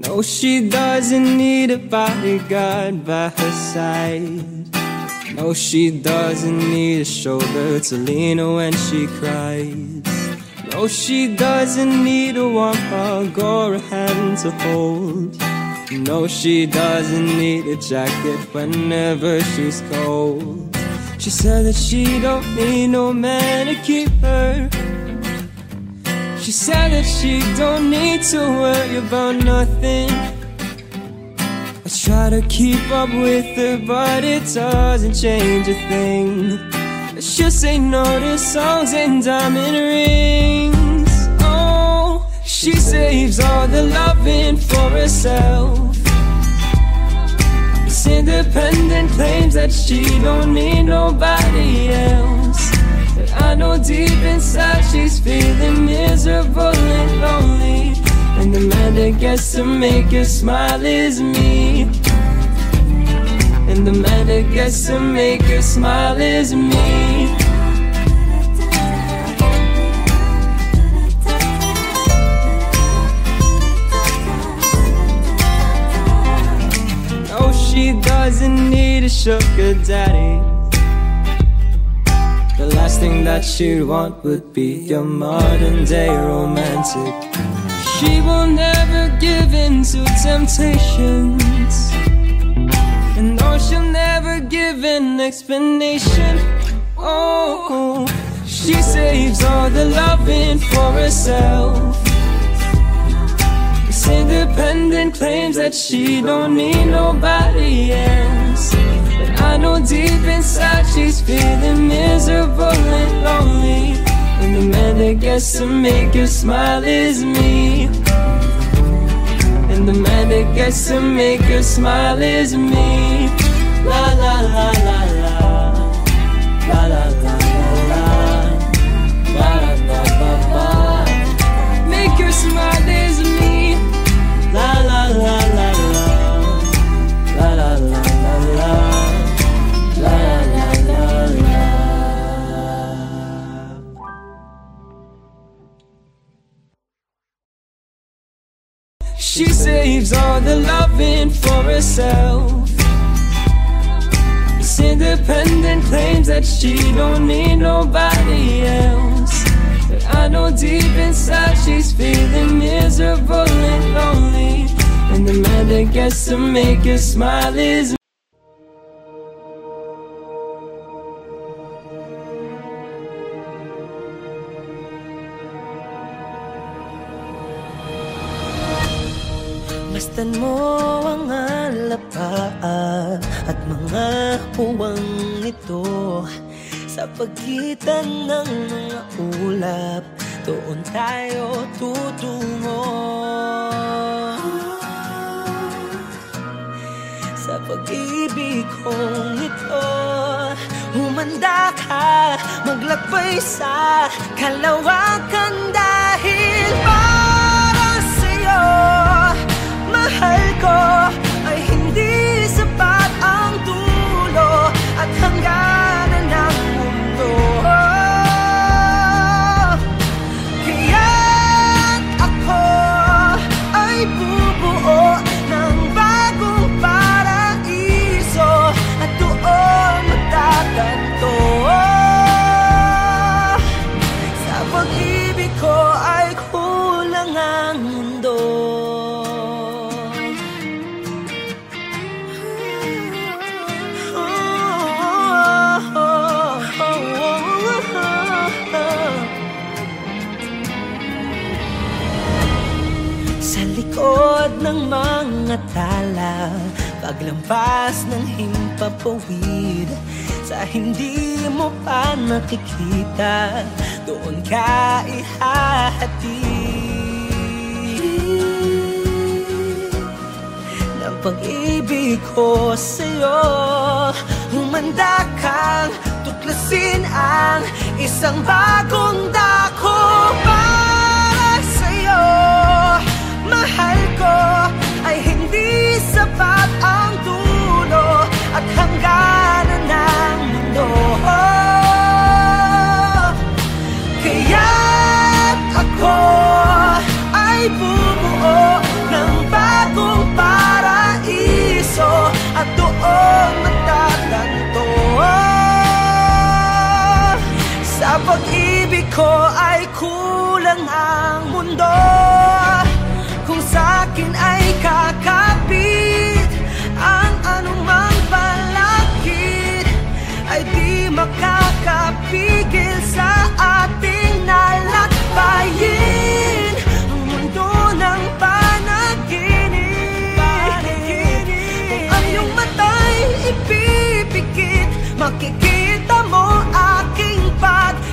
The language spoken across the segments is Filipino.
No, she doesn't need a bodyguard by her side. No, she doesn't need a shoulder to lean on when she cries. No, she doesn't need a warm hug or a hand to hold. No, she doesn't need a jacket whenever she's cold. She said that she don't need no man to keep her. She said that she don't need to worry about nothing. I try to keep up with her, but it doesn't change a thing. She'll say no to songs and diamond rings. Oh, she saves all the loving for herself. It's independent, claims that she don't need nobody else. But I know deep inside she's feeling miserable and lonely, and the man that gets to make her smile is me. And the man that gets to make her smile is me. No, she doesn't need a sugar daddy. The last thing that she'd want would be a modern day romantic. She will never give in to temptations, and no, she'll never give an explanation. Oh, she saves all the loving for herself. It's independent, claims that she don't need nobody else. But I know deep inside she's feeling miserable and lonely, and the man that gets to make her smile is me. And the man that gets to make her smile is me. La la la la la, la la la la la, la la la la la. Make her smile is me. La la la la la, la la la la la, la la la la. She saves all the loving for herself. It's independent, claims that she don't need nobody else. But I know deep inside she's feeling miserable and lonely, and the man that gets to make her smile is Masdan mo ang alapaan at mga puwang ito. Sa pagitan ng mga ulap, doon tayo tutungo. Sa pag-ibig kong ito, humanda ka, maglakbay sa kalawakan dahil para sa'yo, mahal ko, ay hindi sapat ang dulo at hangganan ng mundo. Kaya't ako ay bubuo ng bagong paraiso at doon magtatanto. Sa pag-ibig ko ay kulang ang mundo. Sa likod ng mga tala, paglampas ng himpapawid, sa hindi mo pa nakikita, doon ka ihahatid ng pag-ibig ko sa'yo. Humanda kang tuklasin ang isang bagong dako para sa'yo. Mahal ko, ay hindi sapat ang dulo at hangganan ng mundo. Kaya't ako ay bumuo ng bago ko ay kulang ang mundo kung sa'kin ay kakapit ang anumang balakid ay di makakapigil sa ating nalakbayin ang mundo ng panaginip. Kung ang iyong mata'y ipipikit, makikita mo aking pag-ibig.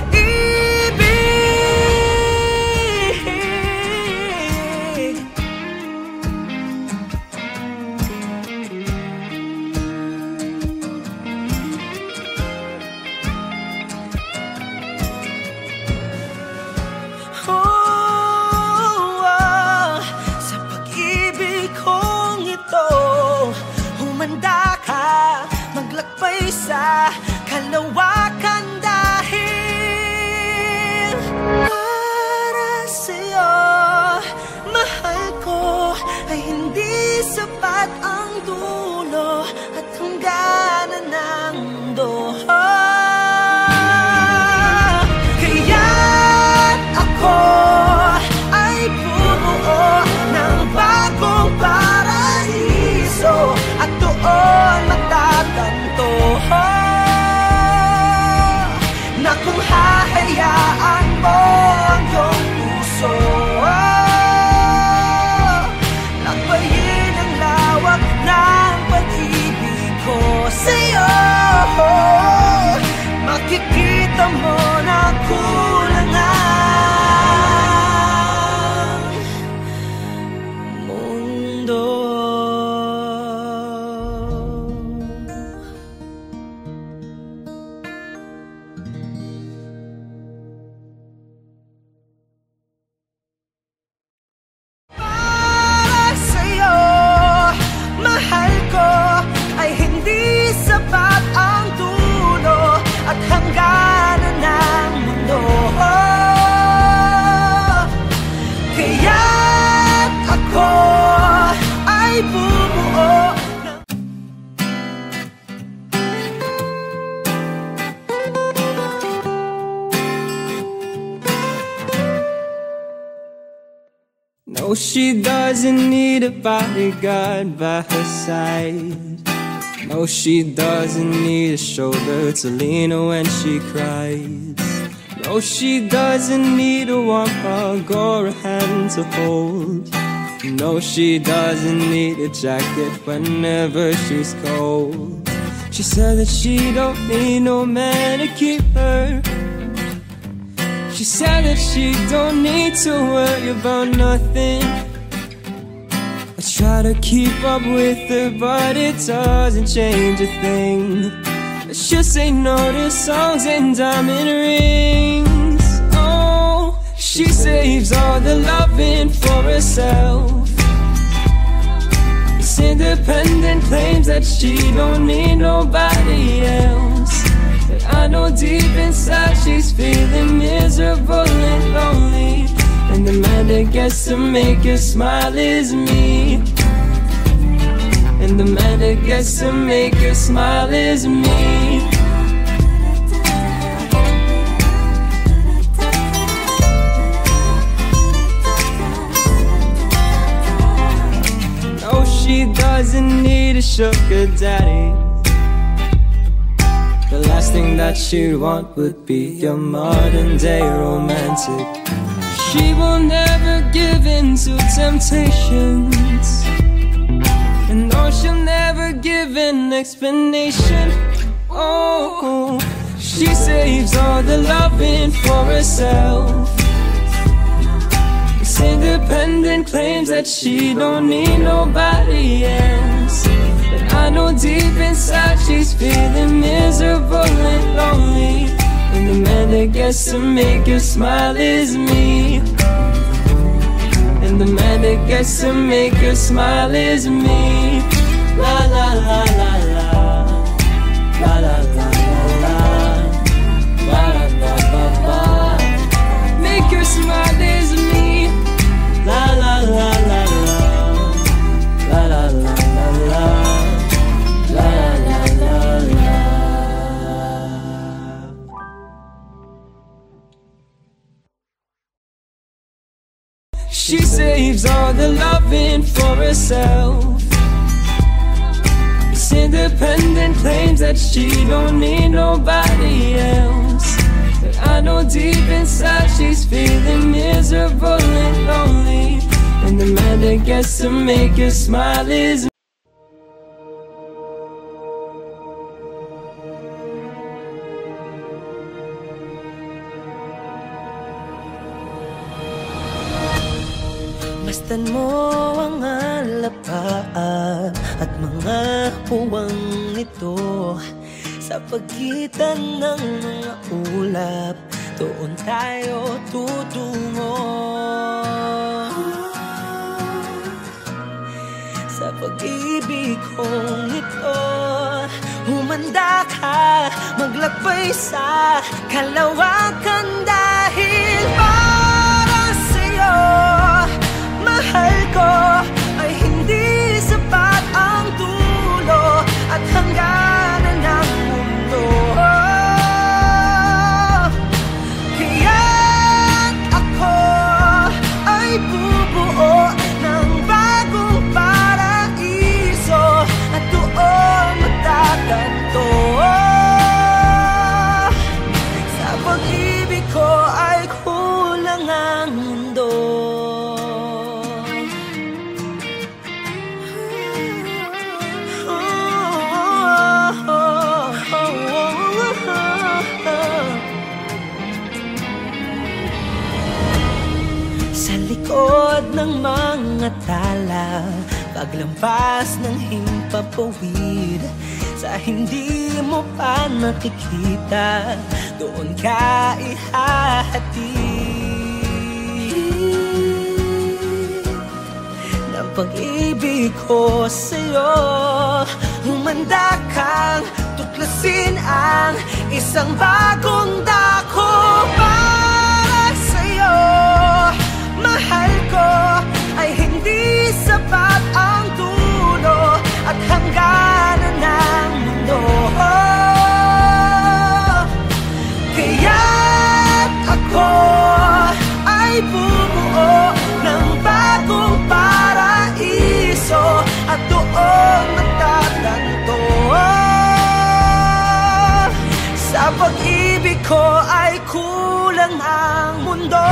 Sa pag-ibig kong ito, humanda ka maglakbay sa kalawakan dahil para sa'yo, mahal ko, ay hindi sapat ang dulo at hangganan ng mundo. Kaya't ako ay bumuo ng bagong paraiso at doon matatanto na kung hahayaan mo ang iyong puso, lakbayin ang lawak ng pag-ibig ko sa'yo. Makikita mo na kulang ang mundo. Para sa'yo, mahal ko, ay hindi sapat ang dulo at hangganan ng mundo. Kaya't ako ay bumuo ng No, she doesn't need a bodyguard by her side. No, she doesn't need a shoulder to lean on when she cries. No, she doesn't need a warm hug or a hand to hold. No, she doesn't need a jacket whenever she's cold. She said that she don't need no man to keep her. She said that she don't need to worry about nothing. I try to keep up with her, but it doesn't change a thing. She'll say no to songs and diamond rings. Oh, she saves all the loving for herself. It's independent, claims that she don't need nobody else. But I know deep inside she's feeling miserable and lonely, and the man that gets to make her smile is me. And the man that gets to make her smile is me. No, she doesn't need a sugar daddy. The last thing that she'd want would be a modern day romantic. She will never give in to temptations, and no, she'll never give an explanation. Oh, she saves all the loving for herself. It's independent, claims that she don't need nobody else. But I know deep inside she's feeling miserable and lonely, and the man that gets to make her smile is me. And the man that gets to make her smile is me. La la la la la, la la la la la, la la la la. Make her smile is me. La la la la la, la la la la la, la la la la. saves all the loving for herself. This independent claims that she don't need nobody else, but I know deep inside she's feeling miserable and lonely, and the man that gets to make her smile is Masdan mo ang alapaan at mga puwang nito sa pagitan ng mga ulap, doon tayo tutungo. Sa pag-ibig kong ito, humanda ka, maglakbay sa kalawakan dahil para sa'yo, mahal ko, ay hindi sapat ang dulo at hangganan ng mundo. Kaya't ako ay bubuo ng bagong paraiso at doon matatanto. Sa pag-ibig ko ay kulang ang mundo. Sa likod ng mga tala, paglampas ng himpapawid, sa hindi mo pa nakikita, doon ka ihahatid ng pag-ibig ko sa'yo. Humanda kang tuklasin ang isang bagong dako para sa'yo. Mahal ko, ay hindi sapat ang dulo at hangganan ng mundo. Kaya't ako ay bubuo ng bagong paraiso at doon matatanto. Sa pag-ibig ko ay kulang ang mundo.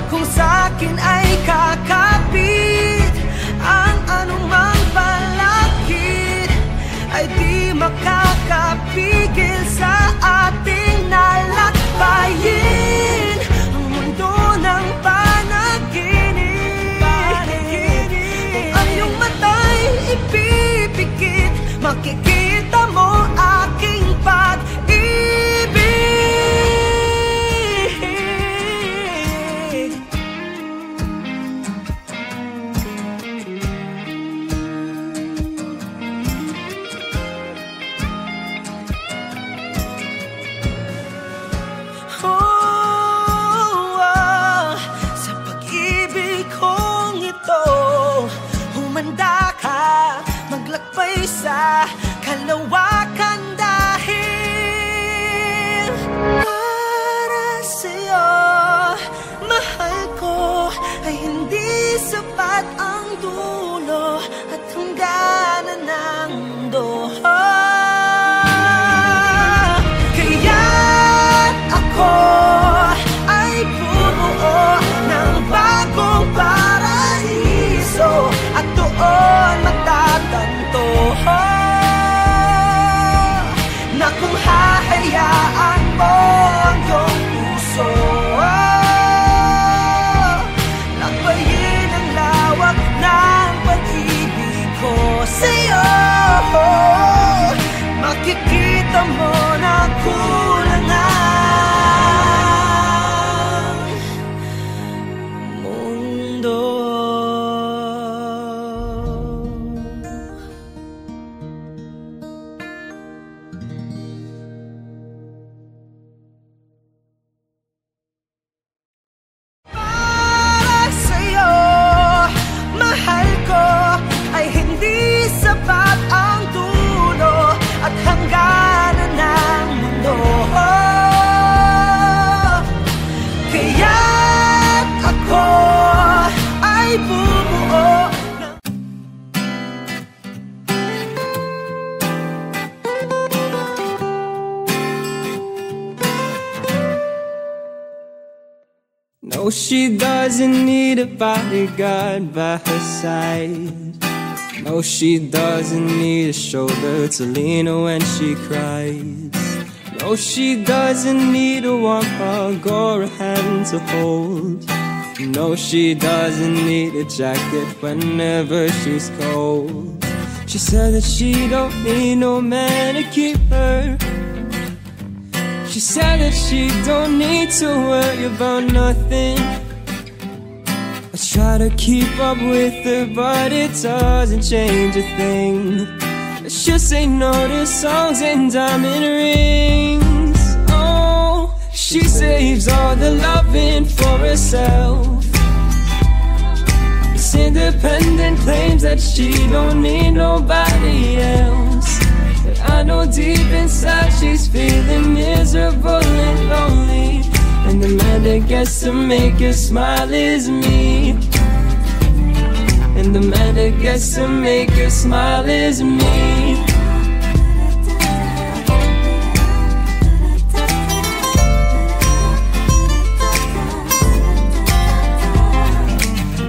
Kung sa'kin ay kakapit ang anumang balakid, ay di makakapigil sa ating nalakbayin ang mundo ng panaginip. Kung ang iyong mata'y ipipikit, makikita mo aking pag-ibig. No, she doesn't need a bodyguard by her side. No, she doesn't need a shoulder to lean on when she cries. No, she doesn't need a warm hug or a hand to hold. No, she doesn't need a jacket whenever she's cold. She said that she don't need no man to keep her. She said that she don't need to worry about nothing. I try to keep up with her, but it doesn't change a thing. She'll say no to songs and diamond rings. Oh, she saves all the loving for herself. It's independent, claims that she don't need nobody else. But I know deep inside she's feeling miserable and lonely, and the man that gets to make her smile is me. And the man that gets to make her smile is me.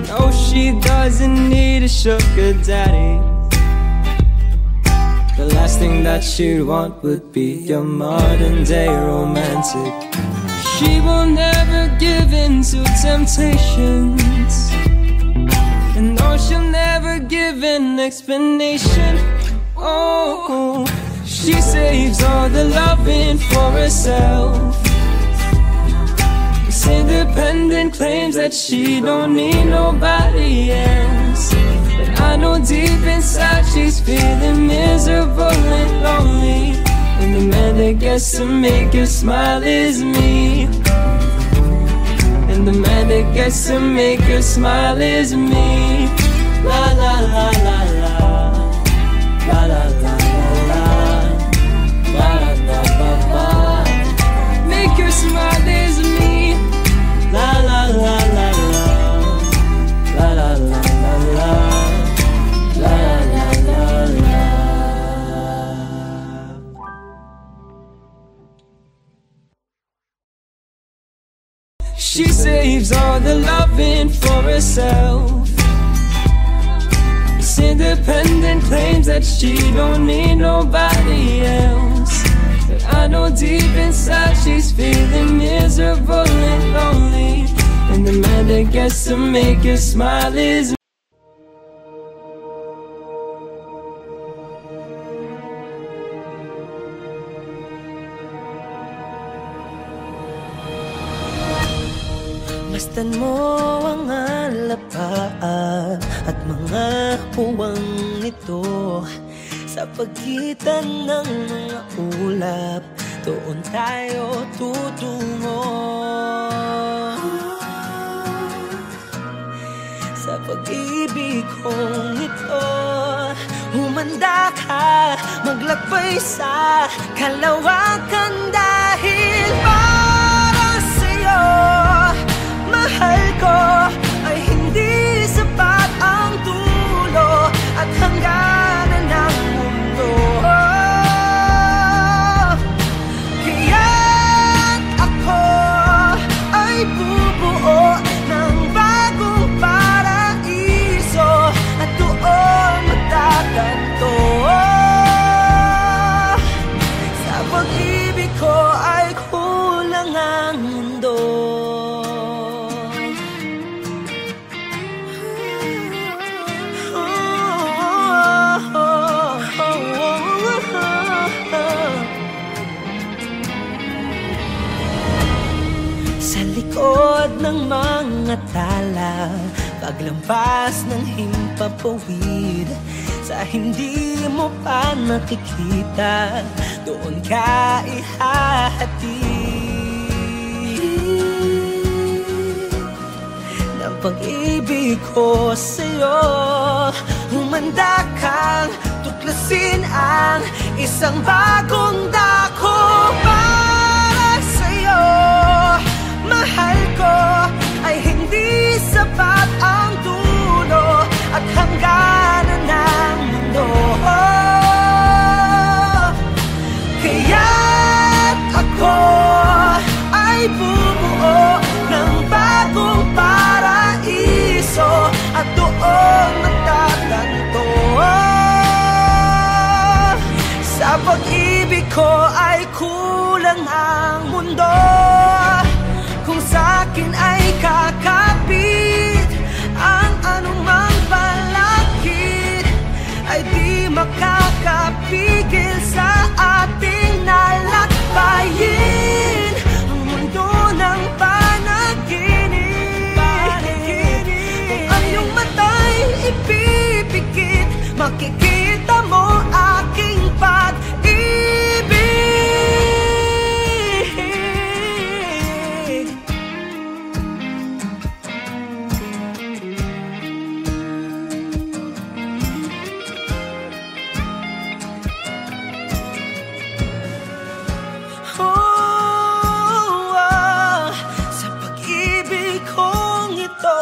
No, she doesn't need a sugar daddy. The last thing that she'd want would be a modern day romantic. She will never give in to temptations, and no, she'll never give an explanation. Oh, she saves all the loving for herself. It's independent, claims that she don't need nobody else. But I know deep inside she's feeling miserable and lonely, and the man that gets to make her smile is me. And the man that gets to make her smile is me. La la la la la, la la la la la, la la la la. Make her smile is me. La la la la la, la la la la la, la la la la. She saves all the loving for herself. It's independent, claims that she don't need nobody else. But I know deep inside she's feeling miserable and lonely, and the man that gets to make her smile is Masdan mo ang alapaan at mga puwang ito. Sa pagitan ng mga ulap, doon tayo tutungo. Sa pag-ibig kong ito, humanda ka, maglakbay sa kalawakan dahil para sa'yo, mahal ko ay hindi sapat ang dulo at hangganan ng mundo. Kaya't ako ay bubuo ng bagong paraiso at doon magtatanto. Sa pag-ibig ko ay kulang ang mundo. Sa likod ng mga tala, paglampas ng himpapawid, sa hindi mo pa nakikita, doon ka ihahatid ng pag-ibig ko sa'yo. Humanda kang tuklasin ang isang bagong dako para sa'yo. Mahal ko ay hindi sapat ang dulo at hangganan ng mundo. Kaya't ako ay bubuo ng bagong pag-ibig ko ay kulang ang mundo. Kung sa'kin ay kakapit ang anumang balakid, ay di makakapigil sa ating nalakbayin ang mundo ng panaginip. Kung ang iyong mata'y ipipikit, makikita mo aking pag-ibig. Sa pag-ibig kong ito,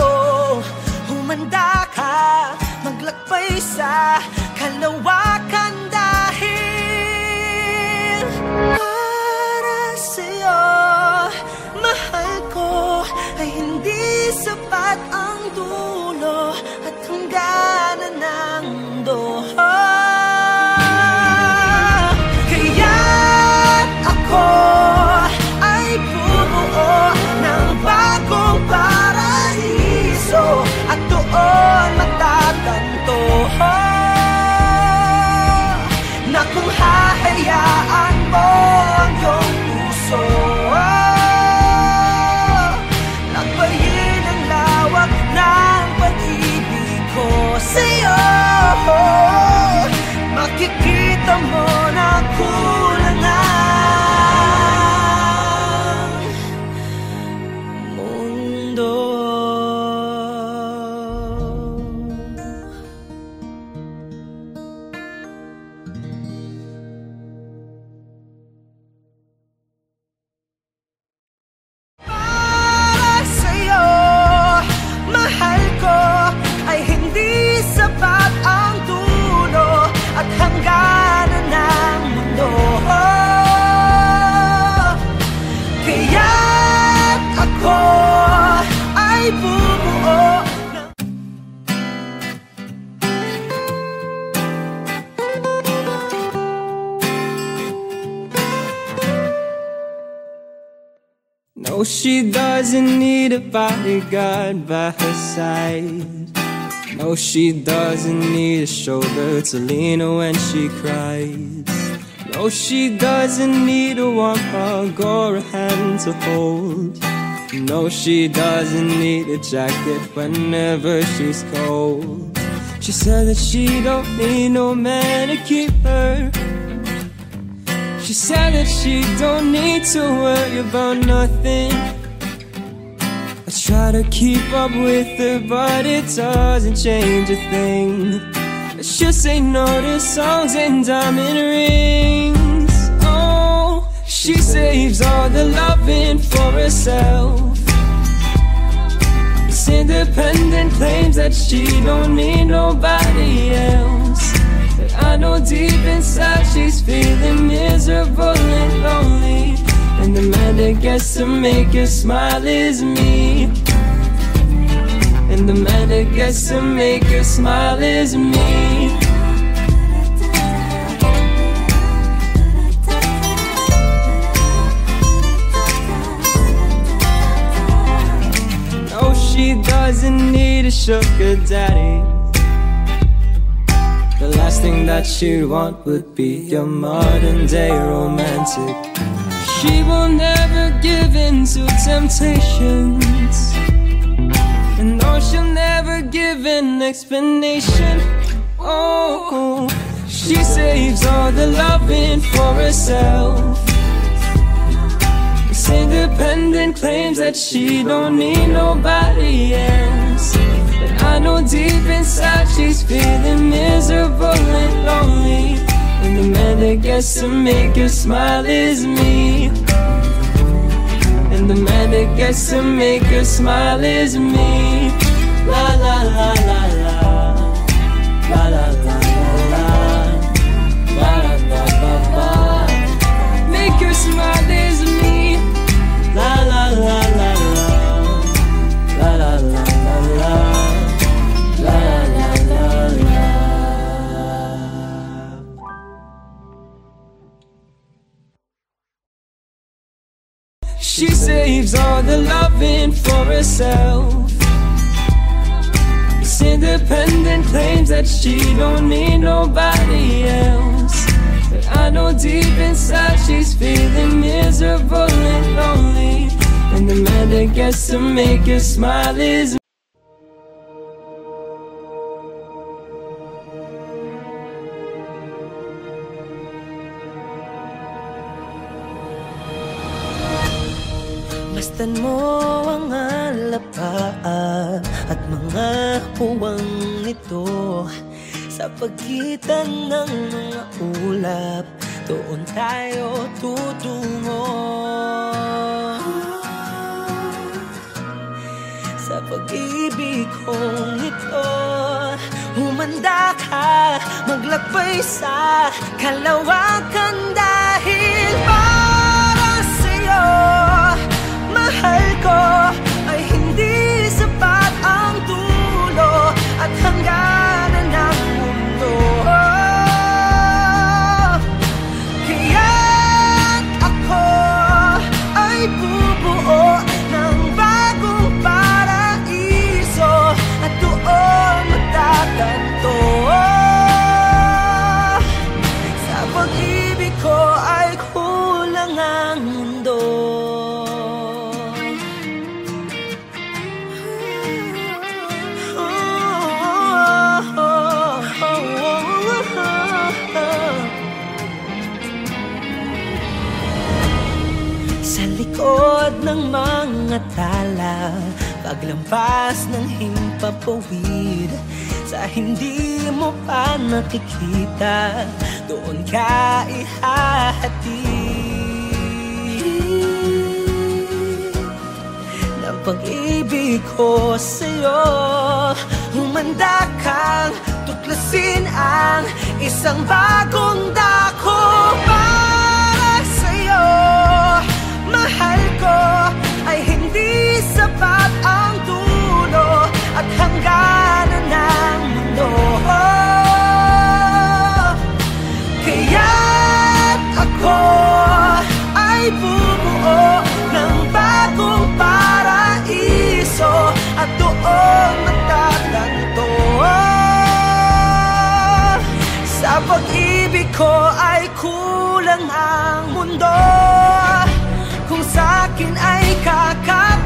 humanda ka maglakbay sa kalawakan dahil para sa'yo, mahal ko, ay hindi sapat ang dulo at hangganan ng mundo. Kaya't ako ay bumuo ng bagong paraiso at doon matatanto na kung hahayaan mo ang iyong puso, lakbayin ang lawak ng pag-ibig ko sa'yo. Makikita mo na kulang ang mundo. Para sa'yo, mahal ko, ay hindi sapat ang dulo at hangganan ng mundo. Kaya't ako ay bumuo ng No, she doesn't need a bodyguard by her side. No, she doesn't need a shoulder to lean on when she cries. No, she doesn't need a warm hug or a hand to hold. No, she doesn't need a jacket whenever she's cold. She said that she don't need no man to keep her. She said that she don't need to worry about nothing. I try to keep up with her, but it doesn't change a thing. She'll say no to songs and diamond rings. Oh, she saves all the loving for herself. It's independent, claims that she don't need nobody else. But I know deep inside she's feeling miserable and lonely, and the man that gets to make her smile is me. And the man that gets to make her smile is me. No, she doesn't need a sugar daddy. The last thing that she'd want would be a modern day romantic. She will never give in to temptations, and no, she'll never give an explanation. Oh, she saves all the loving for herself. It's independent, claims that she don't need nobody else. But I know deep inside she's feeling miserable and lonely, and the man that gets to make her smile is me. And the man that gets to make her smile is me. La la la la la, la la la la la, la la la la la. Make her smile is me. La la la la la, la la la la la, la la la la. She saves all the loving for herself. It's independent, claims that she don't need nobody else. But I know deep inside she's feeling miserable and lonely, and the man that gets to make her smile is Masdan mo ang alapaan at mga puwang nito. Sa pagitan ng mga ulap, doon tayo tutungo. Sa pag-ibig kong ito, humanda ka, maglakbay sa kalawakan dahil para sa'yo, mahal ko, ay hindi sapat ang dulo at hangganan ng mundo. Kaya't ako ay bubuo ng bagong paraiso at doon magtatanto. Sa pag-ibig ko ay kulang ang mundo. Sa likod ng mga tala, paglampas ng himpapawid, sa hindi mo pa nakikita, doon ka ihahatid ng pag-ibig ko sa'yo. Humanda kang tuklasin ang isang bagong dako para sa'yo. Mahal ko, ay hindi sapat ang dulo at hangganan ng mundo. Kaya't ako ay bubuo ng bagong paraiso at doon magtatanto. Sa pag-ibig ko ay kulang ang mundo, kung sa'kin ay kakapit